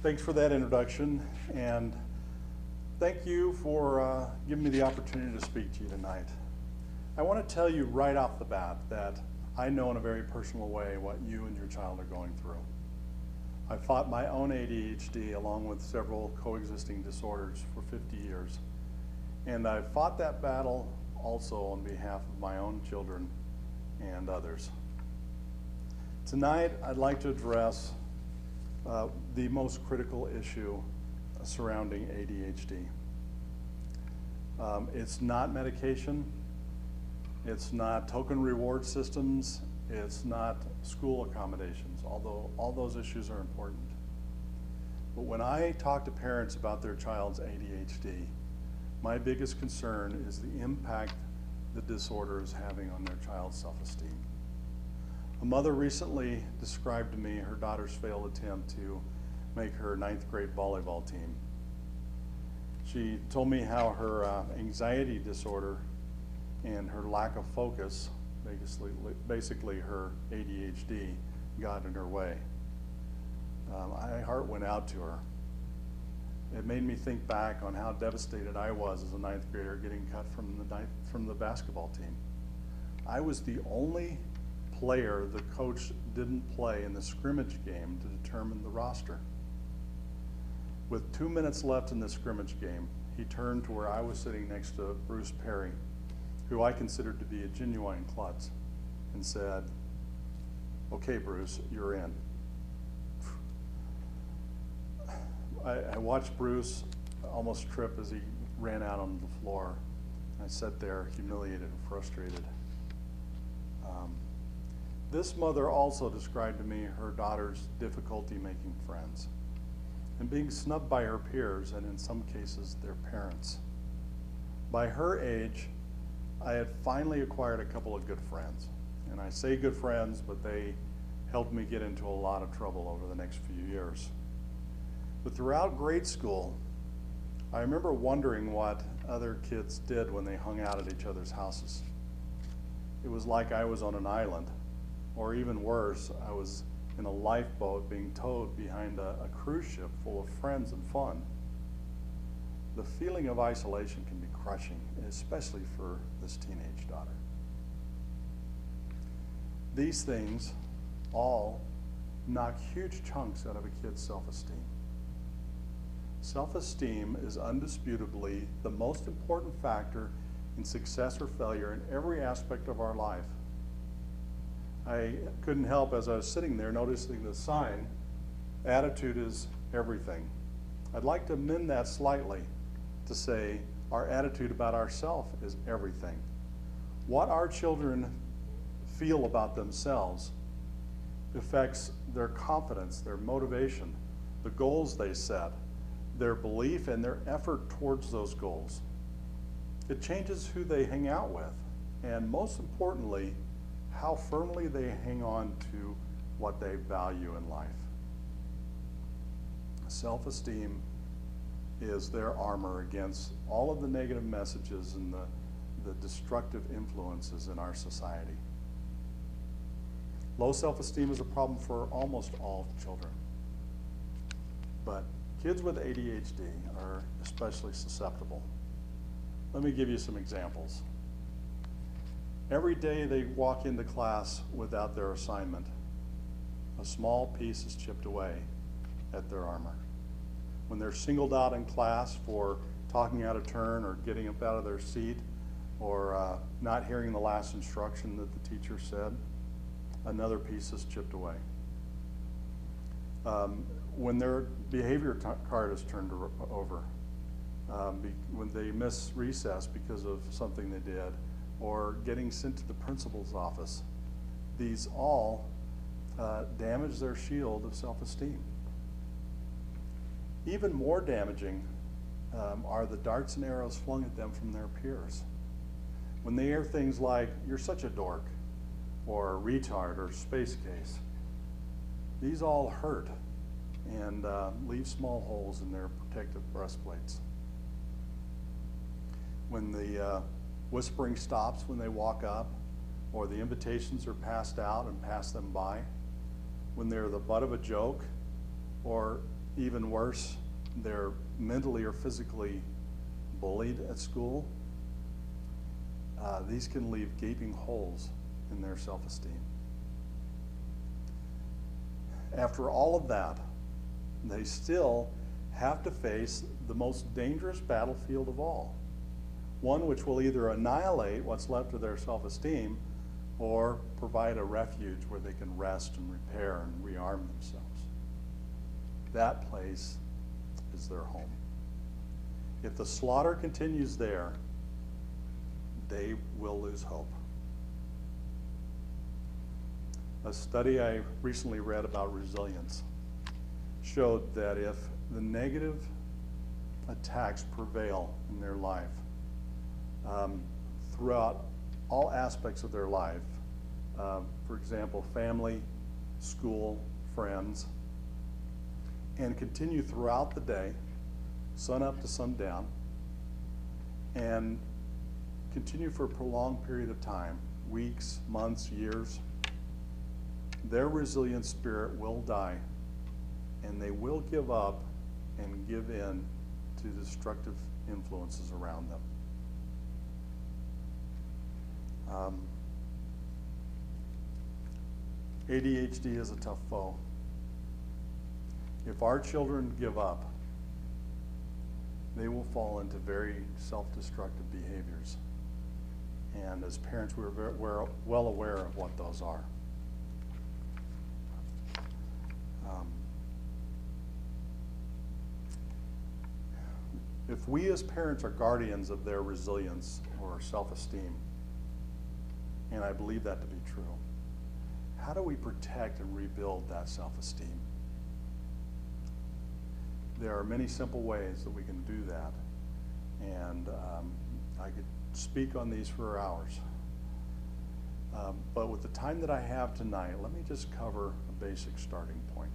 Thanks for that introduction, and thank you for giving me the opportunity to speak to you tonight. I want to tell you right off the bat that I know in a very personal way what you and your child are going through. I fought my own ADHD along with several coexisting disorders for 50 years, and I fought that battle also on behalf of my own children and others. Tonight, I'd like to address the most critical issue surrounding ADHD. It's not medication, it's not token reward systems, it's not school accommodations, although all those issues are important. But when I talk to parents about their child's ADHD, my biggest concern is the impact the disorder is having on their child's self-esteem. A mother recently described to me her daughter's failed attempt to make her 9th grade volleyball team. She told me how her anxiety disorder and her lack of focus, basically her ADHD, got in her way. My heart went out to her. It made me think back on how devastated I was as a 9th grader getting cut from the basketball team. I was the only player the coach didn't play in the scrimmage game to determine the roster. With 2 minutes left in the scrimmage game, he turned to where I was sitting next to Bruce Perry, who I considered to be a genuine klutz, and said, "Okay, Bruce, you're in." I watched Bruce almost trip as he ran out on the floor. I sat there humiliated and frustrated. This mother also described to me her daughter's difficulty making friends and being snubbed by her peers and in some cases their parents. By her age, I had finally acquired a couple of good friends. And I say good friends, but they helped me get into a lot of trouble over the next few years. But throughout grade school, I remember wondering what other kids did when they hung out at each other's houses. It was like I was on an island, or even worse, I was in a lifeboat being towed behind a cruise ship full of friends and fun. The feeling of isolation can be crushing, especially for this teenage daughter. These things all knock huge chunks out of a kid's self-esteem. Self-esteem is undisputably the most important factor in success or failure in every aspect of our life. I couldn't help, as I was sitting there, noticing the sign, "Attitude is everything." I'd like to amend that slightly to say our attitude about ourselves is everything. What our children feel about themselves affects their confidence, their motivation, the goals they set, their belief and their effort towards those goals. It changes who they hang out with, and most importantly, how firmly they hang on to what they value in life. Self-esteem is their armor against all of the negative messages and the destructive influences in our society. Low self-esteem is a problem for almost all children, but kids with ADHD are especially susceptible. Let me give you some examples. Every day they walk into class without their assignment, a small piece is chipped away at their armor. When they're singled out in class for talking out of turn or getting up out of their seat or not hearing the last instruction that the teacher said, another piece is chipped away. When their behavior card is turned over, when they miss recess because of something they did, or getting sent to the principal's office, these all damage their shield of self-esteem. Even more damaging are the darts and arrows flung at them from their peers. When they hear things like, "You're such a dork," or "retard," or "space case," these all hurt and leave small holes in their protective breastplates. When the whispering stops when they walk up, or the invitations are passed out and pass them by, when they're the butt of a joke, or even worse, they're mentally or physically bullied at school, these can leave gaping holes in their self-esteem. After all of that, they still have to face the most dangerous battlefield of all, one which will either annihilate what's left of their self-esteem or provide a refuge where they can rest and repair and rearm themselves. That place is their home. If the slaughter continues there, they will lose hope. A study I recently read about resilience showed that if the negative attacks prevail in their life, throughout all aspects of their life, for example, family, school, friends, and continue throughout the day, sun up to sundown, and continue for a prolonged period of time, weeks, months, years, their resilient spirit will die, and they will give up and give in to destructive influences around them. ADHD is a tough foe. If our children give up, they will fall into very self-destructive behaviors. And as parents, we're well aware of what those are. If we as parents are guardians of their resilience or self-esteem, and I believe that to be true, how do we protect and rebuild that self-esteem? There are many simple ways that we can do that, and I could speak on these for hours. But with the time that I have tonight, let me just cover a basic starting point.